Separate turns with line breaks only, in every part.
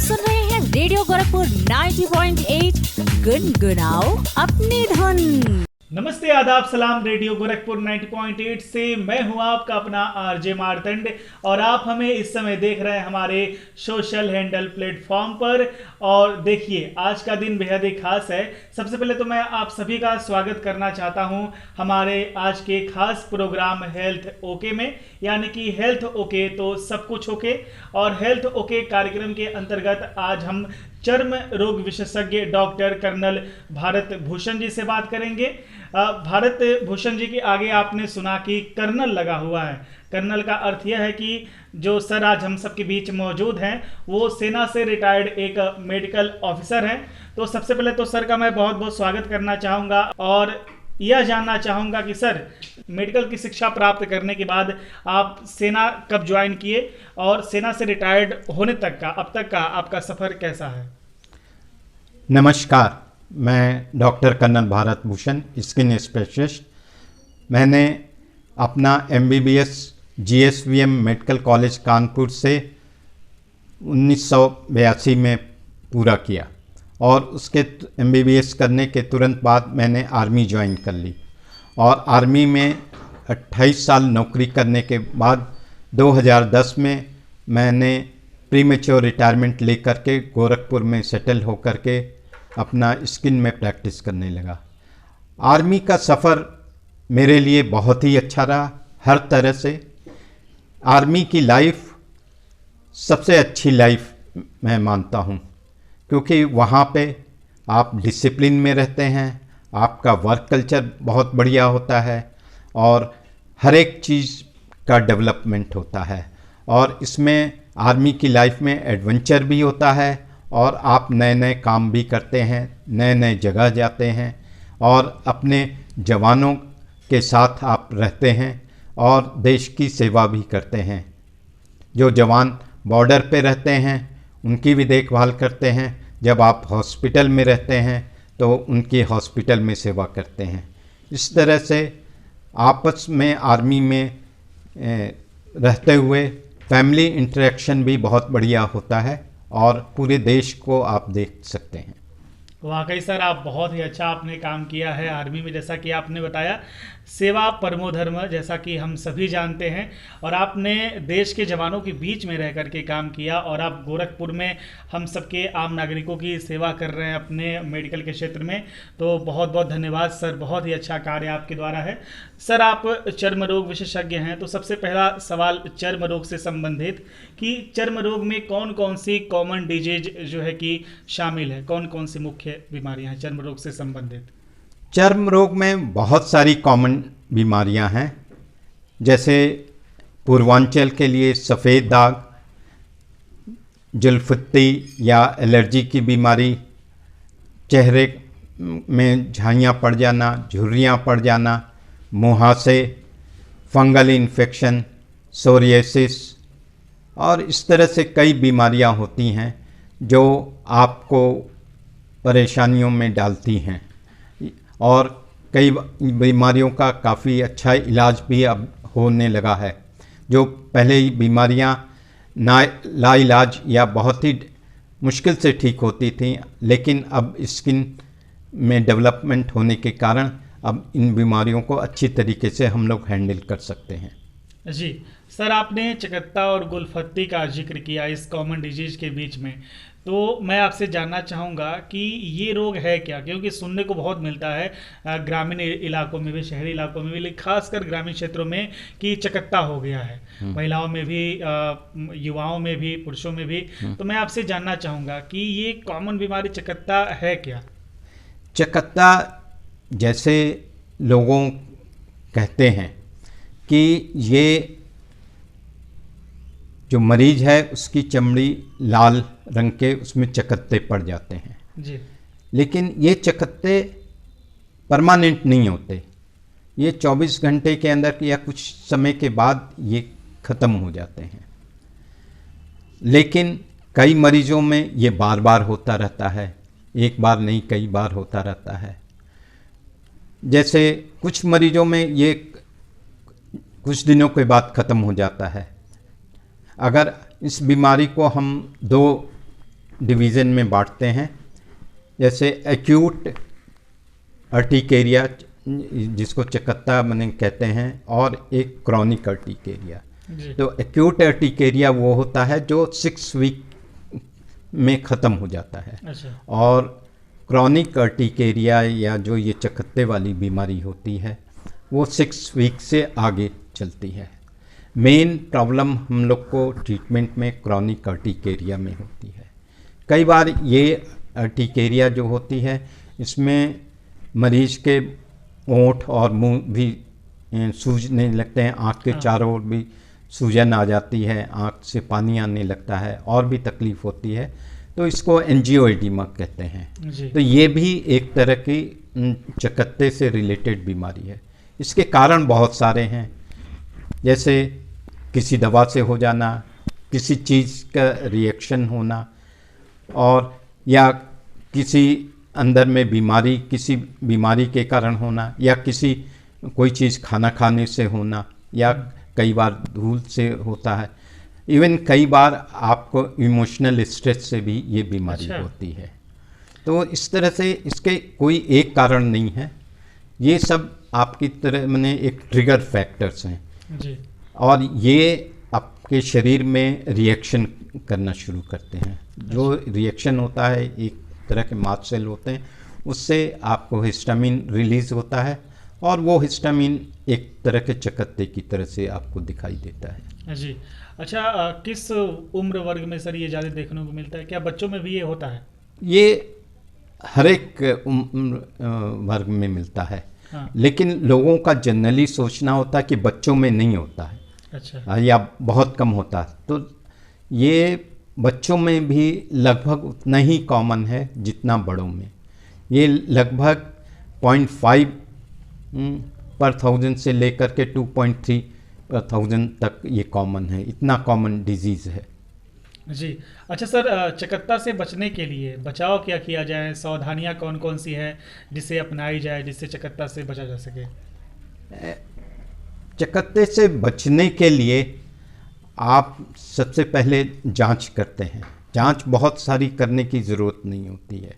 सुन रहे हैं रेडियो गोरखपुर 90.8 गुनगुनाओ अपनी धुन।
नमस्ते, आदाब, सलाम। रेडियो गोरखपुर 90.8 से मैं हूं आपका अपना आरजे मार्तंड और आप हमें इस समय देख रहे हैं हमारे सोशल हैंडल प्लेटफॉर्म पर। और देखिए, आज का दिन बेहद ही खास है। सबसे पहले तो मैं आप सभी का स्वागत करना चाहता हूं हमारे आज के खास प्रोग्राम हेल्थ ओके में, यानी कि हेल्थ ओके तो सब कुछ ओके। और हेल्थ ओके कार्यक्रम के अंतर्गत आज हम चर्म रोग विशेषज्ञ डॉक्टर कर्नल भारत भूषण जी से बात करेंगे। भारत भूषण जी के आगे आपने सुना कि कर्नल लगा हुआ है। कर्नल का अर्थ यह है कि जो सर आज हम सबके बीच मौजूद हैं वो सेना से रिटायर्ड एक मेडिकल ऑफिसर हैं। तो सबसे पहले तो सर का मैं बहुत बहुत स्वागत करना चाहूँगा और यह जानना चाहूँगा कि सर, मेडिकल की शिक्षा प्राप्त करने के बाद आप सेना कब ज्वाइन किए और सेना से रिटायर्ड होने तक का अब तक का आपका सफ़र कैसा है?
नमस्कार, मैं doctor colonel Bharat Bhushan, skin specialist. मैंने अपना MBBS GSVM medical college Kanpur से 1982 में पूरा किया और उसके MBBS करने के तुरंत बाद मैंने आर्मी ज्वाइन कर ली और आर्मी में 28 साल नौकरी करने के बाद 2010 में मैंने प्रीमेच्योर रिटायरमेंट लेकर के गोरखपुर में सेटल होकर के अपना स्किन में प्रैक्टिस करने लगा। आर्मी का सफ़र मेरे लिए बहुत ही अच्छा रहा हर तरह से। आर्मी की लाइफ सबसे अच्छी लाइफ मैं मानता हूँ, क्योंकि वहाँ पे आप डिसिप्लिन में रहते हैं, आपका वर्क कल्चर बहुत बढ़िया होता है और हर एक चीज़ का डेवलपमेंट होता है। और इसमें आर्मी की लाइफ में एडवेंचर भी होता है और आप नए नए काम भी करते हैं, नए नए जगह जाते हैं और अपने जवानों के साथ आप रहते हैं और देश की सेवा भी करते हैं। जो जवान बॉर्डर पे रहते हैं उनकी भी देखभाल करते हैं, जब आप हॉस्पिटल में रहते हैं तो उनकी हॉस्पिटल में सेवा करते हैं। इस तरह से आपस में आर्मी में रहते हुए फैमिली इंटरेक्शन भी बहुत बढ़िया होता है और पूरे देश को आप देख सकते हैं।
वाकई सर, आप बहुत ही अच्छा आपने काम किया है आर्मी में। जैसा कि आपने बताया, सेवा परमो धर्म, जैसा कि हम सभी जानते हैं, और आपने देश के जवानों के बीच में रह करके काम किया और आप गोरखपुर में हम सबके आम नागरिकों की सेवा कर रहे हैं अपने मेडिकल के क्षेत्र में। तो बहुत बहुत धन्यवाद सर, बहुत ही अच्छा कार्य आपके द्वारा है। सर, आप चर्म रोग विशेषज्ञ हैं, तो सबसे पहला सवाल चर्म रोग से संबंधित कि चर्म रोग में कौन कौन सी कॉमन डिजीज जो है कि शामिल है, कौन कौन सी मुख्य बीमारियां हैं चर्म रोग से संबंधित?
चर्म रोग में बहुत सारी कॉमन बीमारियां हैं, जैसे पूर्वांचल के लिए सफ़ेद दाग, जुल्फुत्ती या एलर्जी की बीमारी, चेहरे में झाइयाँ पड़ जाना, झुर्रियाँ पड़ जाना, मुहासे, फंगल इन्फेक्शन, सोरियासिस और इस तरह से कई बीमारियां होती हैं जो आपको परेशानियों में डालती हैं। और कई बीमारियों का काफ़ी अच्छा इलाज भी अब होने लगा है। जो पहले ही बीमारियां लाइलाज या बहुत ही मुश्किल से ठीक होती थीं, लेकिन अब स्किन में डेवलपमेंट होने के कारण अब इन बीमारियों को अच्छी तरीके से हम लोग हैंडल कर सकते हैं।
जी सर, आपने चकत्ता और गुलफत्ती का जिक्र किया इस कॉमन डिजीज के बीच में, तो मैं आपसे जानना चाहूँगा कि ये रोग है क्या? क्योंकि सुनने को बहुत मिलता है ग्रामीण इलाकों में भी, शहरी इलाकों में भी, लेकिन खासकर ग्रामीण क्षेत्रों में कि चकत्ता हो गया है, महिलाओं में भी, युवाओं में भी, पुरुषों में भी। तो मैं आपसे जानना चाहूँगा कि ये कॉमन बीमारी चकत्ता है क्या?
चकत्ता जैसे लोगों कहते हैं कि ये जो मरीज है उसकी चमड़ी लाल रंग के उसमें चकत्ते पड़ जाते हैं
जी,
लेकिन ये चकत्ते परमानेंट नहीं होते। ये 24 घंटे के अंदर या कुछ समय के बाद ये ख़त्म हो जाते हैं, लेकिन कई मरीजों में ये बार बार होता रहता है, एक बार नहीं कई बार होता रहता है। जैसे कुछ मरीजों में ये कुछ दिनों के बाद ख़त्म हो जाता है। अगर इस बीमारी को हम दो डिवीज़न में बांटते हैं, जैसे एक्यूट अर्टिकेरिया जिसको चकत्ता मने कहते हैं, और एक क्रॉनिक अर्टिकेरिया।
जी।
तो एक्यूट अर्टिकेरिया वो होता है जो 6 वीक में ख़त्म हो जाता है,
अच्छा।
और क्रॉनिक अर्टिकेरिया या जो ये चकत्ते वाली बीमारी होती है वो 6 वीक से आगे चलती है। मेन प्रॉब्लम हम लोग को ट्रीटमेंट में क्रॉनिक अर्टिकेरिया में होती है। कई बार ये अर्टिकेरिया जो होती है इसमें मरीज के होंठ और मुंह भी सूजने लगते हैं, आँख के चारों ओर भी सूजन आ जाती है, आँख से पानी आने लगता है और भी तकलीफ़ होती है, तो इसको एंजियोएडिमा कहते हैं।
जी।
तो ये भी एक तरह की चकत्ते से रिलेटेड बीमारी है। इसके कारण बहुत सारे हैं, जैसे किसी दवा से हो जाना, किसी चीज़ का रिएक्शन होना, और या किसी अंदर में बीमारी, किसी बीमारी के कारण होना, या किसी कोई चीज़ खाना खाने से होना, या कई बार धूल से होता है। इवन कई बार आपको इमोशनल स्ट्रेस से भी ये बीमारी
अच्छा।
होती है। तो इस तरह से इसके कोई एक कारण नहीं है, ये सब आपकी तरह मैंने एक ट्रिगर फैक्टर्स हैं,
जी।
और ये आपके शरीर में रिएक्शन करना शुरू करते हैं। जो रिएक्शन होता है, एक तरह के मास्ट सेल होते हैं, उससे आपको हिस्टामिन रिलीज़ होता है, और वो हिस्टामिन एक तरह के चकत्ते की तरह से आपको दिखाई देता है।
जी। अच्छा, किस उम्र वर्ग में सर ये ज़्यादा देखने को मिलता है? क्या बच्चों में भी ये होता है?
ये हर एक उम्र वर्ग में मिलता है।
हाँ।
लेकिन लोगों का जनरली सोचना होता है कि बच्चों में नहीं होता है,
अच्छा।
या बहुत कम होता है। तो ये बच्चों में भी लगभग उतना ही कॉमन है जितना बड़ों में। ये लगभग 0.5 पर 1000 से लेकर के 2.3 पर 1000 तक ये कॉमन है, इतना कॉमन डिजीज़ है।
जी। अच्छा सर, चकत्ता से बचने के लिए बचाव क्या किया जाए? सावधानियां कौन कौन सी है जिसे अपनाई जाए जिससे चकत्ता से बचा जा सके?
चकत्ते से बचने के लिए आप सबसे पहले जांच करते हैं। जांच बहुत सारी करने की ज़रूरत नहीं होती है,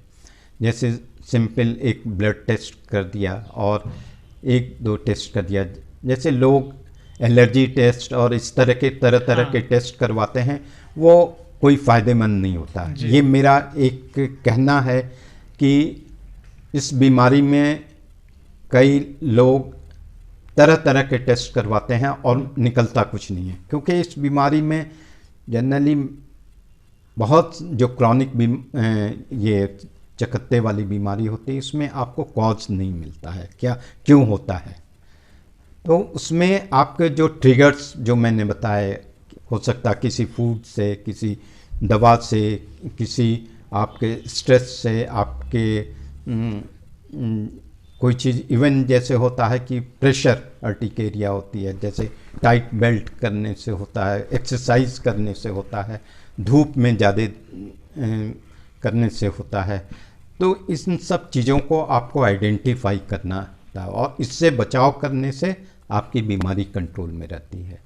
जैसे सिंपल एक ब्लड टेस्ट कर दिया और 1-2 टेस्ट कर दिया। जैसे लोग एलर्जी टेस्ट और इस तरह के
हाँ।
टेस्ट करवाते हैं, वो कोई फ़ायदेमंद नहीं होता।
जी।
ये मेरा एक कहना है कि इस बीमारी में कई लोग तरह तरह के टेस्ट करवाते हैं और निकलता कुछ नहीं है, क्योंकि इस बीमारी में जनरली बहुत जो क्रॉनिक ये चकत्ते वाली बीमारी होती है, इसमें आपको कॉज नहीं मिलता है क्या क्यों होता है। तो उसमें आपके जो ट्रिगर्स जो मैंने बताए, हो सकता है किसी फूड से, किसी दवा से, किसी आपके स्ट्रेस से, आपके कोई चीज़, इवन जैसे होता है कि प्रेशर अर्टिकेरिया होती है, जैसे टाइट बेल्ट करने से होता है, एक्सरसाइज करने से होता है, धूप में ज़्यादा करने से होता है। तो इन सब चीज़ों को आपको आइडेंटिफाई करना था, और इससे बचाव करने से आपकी बीमारी कंट्रोल में रहती है।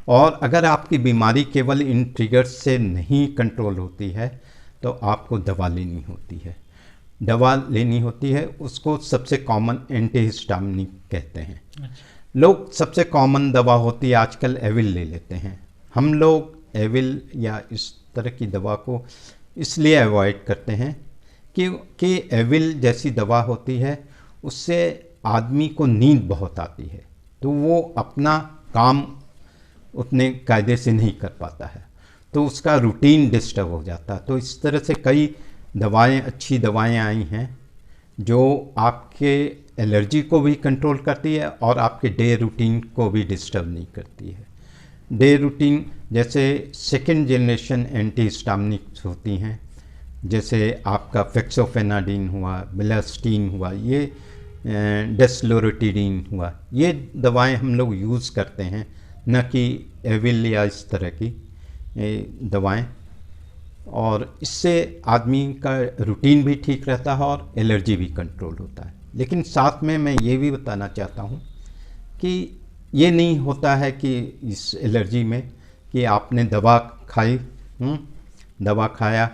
और अगर आपकी बीमारी केवल इन ट्रिगर्स से नहीं कंट्रोल होती है तो आपको दवा लेनी होती है। दवा लेनी होती है, उसको सबसे कॉमन एंटीहिस्टामिनिक कहते हैं। लोग सबसे कॉमन दवा होती है आजकल एविल ले लेते हैं। हम लोग एविल या इस तरह की दवा को इसलिए अवॉइड करते हैं कि एविल जैसी दवा होती है उससे आदमी को नींद बहुत आती है, तो वो अपना काम उतने कायदे से नहीं कर पाता है, तो उसका रूटीन डिस्टर्ब हो जाता है। तो इस तरह से कई दवाएं, अच्छी दवाएं आई हैं जो आपके एलर्जी को भी कंट्रोल करती है और आपके डे रूटीन को भी डिस्टर्ब नहीं करती है। डे रूटीन जैसे सेकेंड जनरेशन एंटीहिस्टामिनिक्स होती हैं, जैसे आपका फेक्सोफेनाडिन हुआ, बेलास्टीन हुआ, ये डेस्लोरेटिडिन हुआ, ये दवाएं हम लोग यूज़ करते हैं, न कि एविल या इस तरह की दवाएं। और इससे आदमी का रूटीन भी ठीक रहता है और एलर्जी भी कंट्रोल होता है। लेकिन साथ में मैं ये भी बताना चाहता हूँ कि ये नहीं होता है कि इस एलर्जी में कि आपने दवा खाई, दवा खाया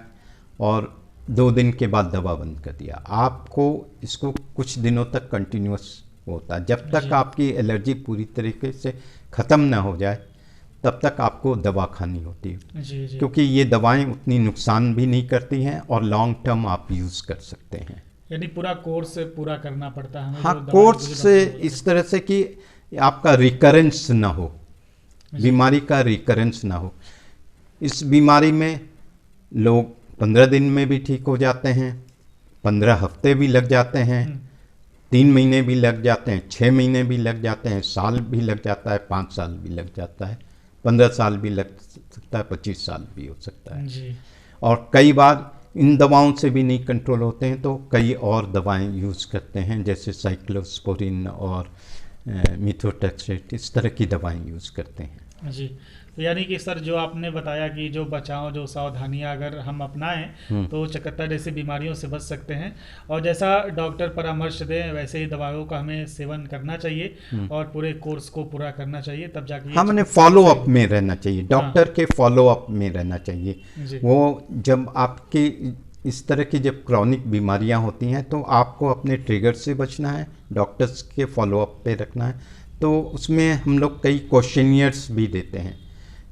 और 2 दिन के बाद दवा बंद कर दिया। आपको इसको कुछ दिनों तक कंटिन्यूस होता है, जब तक आपकी एलर्जी पूरी तरीके से ख़त्म ना हो जाए तब तक आपको दवा खानी होती है।
जी जी।
क्योंकि ये दवाएं उतनी नुकसान भी नहीं करती हैं और लॉन्ग टर्म आप यूज़ कर सकते हैं।
यानी पूरा कोर्स पूरा करना पड़ता है हमें।
हाँ,
जो दवाई
कोर्स
मुझे
से
डॉक्टर
इस तरह से कि आपका रिकरेंस ना हो, बीमारी का रिकरेंस ना हो। इस बीमारी में लोग 15 दिन में भी ठीक हो जाते हैं, 15 हफ्ते भी लग जाते हैं, 3 महीने भी लग जाते हैं, 6 महीने भी लग जाते हैं, साल भी लग जाता है, 5 साल भी लग जाता है, 15 साल भी लग सकता है, 25 साल भी हो सकता है
जी।
और कई बार इन दवाओं से भी नहीं कंट्रोल होते हैं तो कई और दवाएं यूज़ करते हैं, जैसे साइक्लोस्पोरिन और मिथोट्रेक्सेट, इस तरह की दवाएं यूज़ करते हैं।
जी। तो यानी कि सर जो आपने बताया कि जो बचाव, जो सावधानियां अगर हम अपनाएं तो चकत्ता जैसी बीमारियों से बच सकते हैं, और जैसा डॉक्टर परामर्श दें वैसे ही दवाओं का हमें सेवन करना चाहिए और पूरे कोर्स को पूरा करना चाहिए, तब जाके
हमने फॉलो अप में रहना चाहिए, डॉक्टर के फॉलो अप में रहना चाहिए।
जी।
वो जब आपकी इस तरह की जब क्रॉनिक बीमारियां होती हैं तो आपको अपने ट्रिगर से बचना है, डॉक्टर्स के फॉलो अप पे रखना है। तो उसमें हम लोग कई क्वेश्चनियर्स भी देते हैं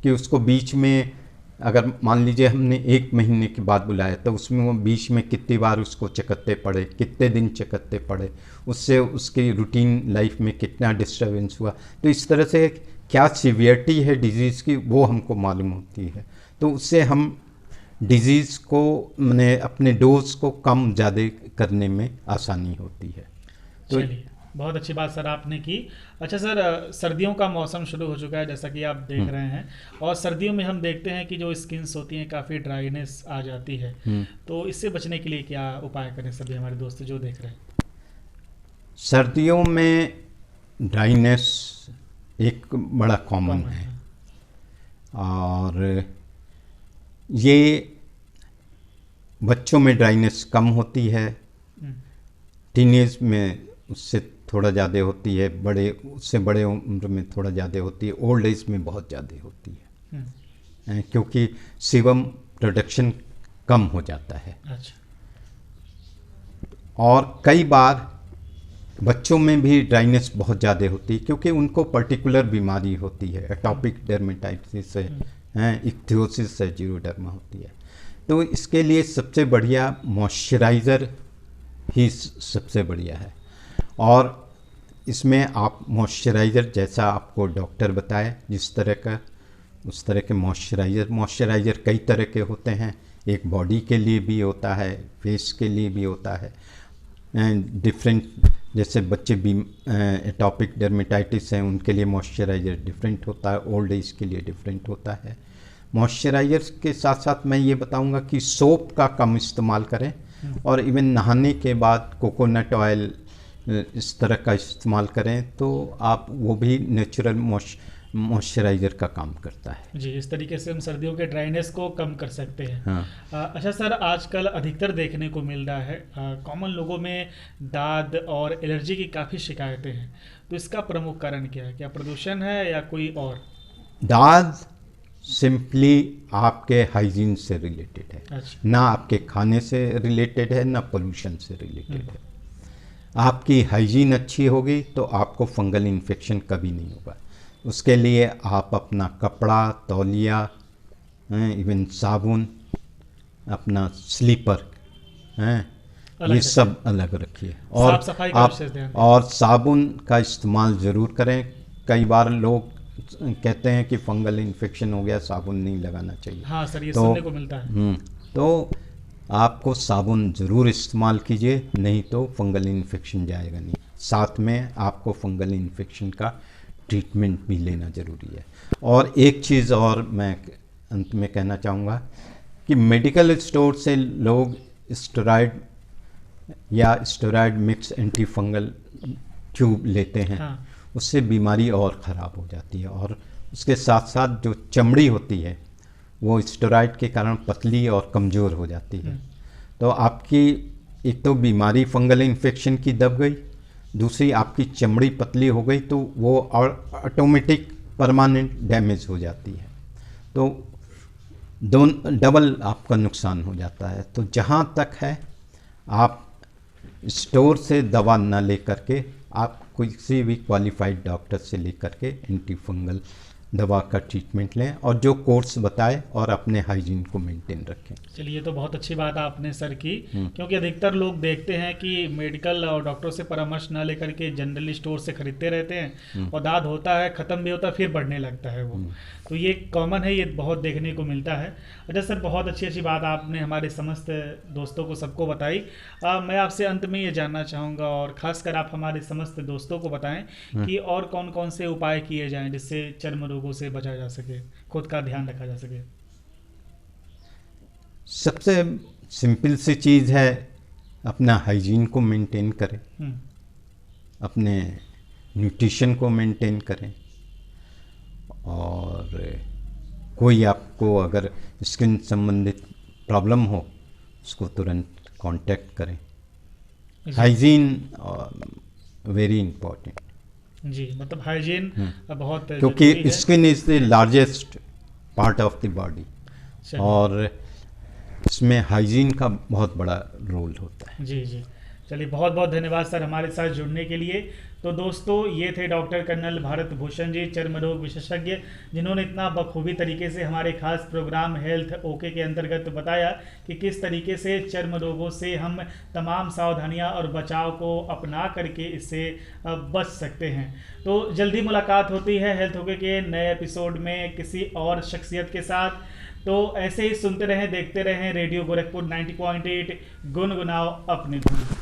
कि उसको बीच में, अगर मान लीजिए हमने 1 महीने के बाद बुलाया तो उसमें वो बीच में कितनी बार उसको चकत्ते पड़े, कितने दिन चकत्ते पड़े, उससे उसकी रूटीन लाइफ में कितना डिस्टर्बेंस हुआ, तो इस तरह से क्या सीवियरिटी है डिजीज़ की वो हमको मालूम होती है। तो उससे हम डिजीज़ को मैंने अपने डोज को कम ज़्यादा करने में आसानी होती है। तो
चलिए, बहुत अच्छी बात सर आपने की। अच्छा सर, सर्दियों का मौसम शुरू हो चुका है जैसा कि आप देख रहे हैं, और सर्दियों में हम देखते हैं कि जो स्किन्स होती हैं काफ़ी ड्राइनेस आ जाती है, तो इससे बचने के लिए क्या उपाय करें सभी हमारे दोस्त जो देख रहे हैं?
सर्दियों में ड्राइनेस एक बड़ा कॉमन है और ये बच्चों में ड्राइनेस कम होती है, टीनेज में उससे थोड़ा ज़्यादा होती है, उससे बड़े उम्र में थोड़ा ज़्यादा होती है, ओल्ड एज में बहुत ज़्यादा होती है क्योंकि सीबम प्रोडक्शन कम हो जाता है।
अच्छा।
और कई बार बच्चों में भी ड्राइनेस बहुत ज़्यादा होती है क्योंकि उनको पर्टिकुलर बीमारी होती है, एटॉपिक डर्मेटाइटिस है, इक्थियोसिस है, जीरोडर्मा होती है। तो इसके लिए सबसे बढ़िया मॉइस्चराइज़र ही सबसे बढ़िया है, और इसमें आप मॉइस्चराइज़र जैसा आपको डॉक्टर बताए जिस तरह का, उस तरह के मॉइस्चराइज़र कई तरह के होते हैं। एक बॉडी के लिए भी होता है, फेस के लिए भी होता है, डिफरेंट, जैसे बच्चे भी एटॉपिक डर्मेटाइटिस हैं उनके लिए मॉइस्चराइज़र डिफरेंट होता है, ओल्ड एज के लिए डिफरेंट होता है। मॉइस्चराइज़र के साथ साथ मैं ये बताऊंगा कि सोप का कम इस्तेमाल करें और इवन नहाने के बाद कोकोनट ऑयल इस तरह का इस्तेमाल करें तो आप वो भी नेचुरल मॉइस्चराइज़र का काम करता है।
जी, इस तरीके से हम सर्दियों के ड्राइनेस को कम कर सकते हैं।
हाँ।
अच्छा सर, आजकल अधिकतर देखने को मिल रहा है कॉमन लोगों में दाद और एलर्जी की काफ़ी शिकायतें हैं, तो इसका प्रमुख कारण क्या है? क्या प्रदूषण है या कोई और?
दाद सिंपली आपके हाइजीन से रिलेटेड है।
अच्छा।
ना आपके खाने से रिलेटेड है ना पोल्यूशन से रिलेटेड है। आपकी हाइजीन अच्छी होगी तो आपको फंगल इन्फेक्शन कभी नहीं होगा। उसके लिए आप अपना कपड़ा, तौलिया, इवन साबुन, अपना स्लीपर ये सब अलग रखिए, और
साफ सफाई का विशेष ध्यान दें।
और साबुन का इस्तेमाल ज़रूर करें। कई बार लोग कहते हैं कि फंगल इन्फेक्शन हो गया, साबुन नहीं लगाना चाहिए।
हाँ सर, ये सुनने को मिलता है।
तो आपको साबुन ज़रूर इस्तेमाल कीजिए, नहीं तो फंगल इन्फेक्शन जाएगा नहीं। साथ में आपको फंगल इन्फेक्शन का ट्रीटमेंट भी लेना ज़रूरी है। और एक चीज़ और मैं अंत में कहना चाहूँगा कि मेडिकल स्टोर से लोग स्टेरॉयड या steroid mix anti fungal tube लेते हैं।
हाँ।
उससे बीमारी और ख़राब हो जाती है, और उसके साथ साथ जो चमड़ी होती है वो स्टेरॉयड के कारण पतली और कमज़ोर हो जाती है। तो आपकी एक तो बीमारी फंगल इन्फेक्शन की दब गई, दूसरी आपकी चमड़ी पतली हो गई तो वो और ऑटोमेटिक परमानेंट डैमेज हो जाती है। तो डबल आपका नुकसान हो जाता है। तो जहाँ तक है आप स्टोर से दवा न लेकर के आप किसी भी क्वालिफाइड डॉक्टर से लेकर के एंटी फंगल दवा का ट्रीटमेंट लें और जो कोर्स बताए और अपने हाइजीन को मेंटेन रखें।
चलिए, ये तो बहुत अच्छी बात आपने सर की, क्योंकि अधिकतर लोग देखते हैं कि मेडिकल और डॉक्टरों से परामर्श ना लेकर के जनरली स्टोर से खरीदते रहते हैं और दाद होता है, ख़त्म भी होता है, फिर बढ़ने लगता है वो। तो ये कॉमन है, ये बहुत देखने को मिलता है। अच्छा सर, बहुत अच्छी बात आपने हमारे समस्त दोस्तों को सबको बताई। मैं आपसे अंत में ये जानना चाहूँगा और ख़ासकर आप हमारे समस्त दोस्तों को बताएं कि और कौन कौन से उपाय किए जाएं जिससे चर्म रोगों से बचा जा सके, खुद का ध्यान रखा जा सके।
सबसे सिंपल सी चीज़ है अपना हाइजीन को मेंटेन करें, अपने न्यूट्रिशन को मेंटेन करें, और कोई आपको अगर स्किन संबंधित प्रॉब्लम हो उसको तुरंत कांटेक्ट करें। हाइजीन वेरी इम्पोर्टेंट
जी, मतलब हाइजीन बहुत
क्योंकि skin is the largest part of the body और इसमें हाइजीन का बहुत बड़ा रोल होता है।
जी जी, चलिए बहुत बहुत धन्यवाद सर हमारे साथ जुड़ने के लिए। तो दोस्तों, ये थे डॉक्टर कर्नल भारत भूषण जी, चर्म रोग विशेषज्ञ, जिन्होंने इतना बखूबी तरीके से हमारे खास प्रोग्राम हेल्थ ओके के अंतर्गत बताया कि किस तरीके से चर्म रोगों से हम तमाम सावधानियां और बचाव को अपना करके इससे बच सकते हैं। तो जल्दी मुलाकात होती है हेल्थ ओके के नए एपिसोड में किसी और शख्सियत के साथ। तो ऐसे ही सुनते रहें, देखते रहें रेडियो गोरखपुर 90.8, गुनगुनाओ अपनी धुन।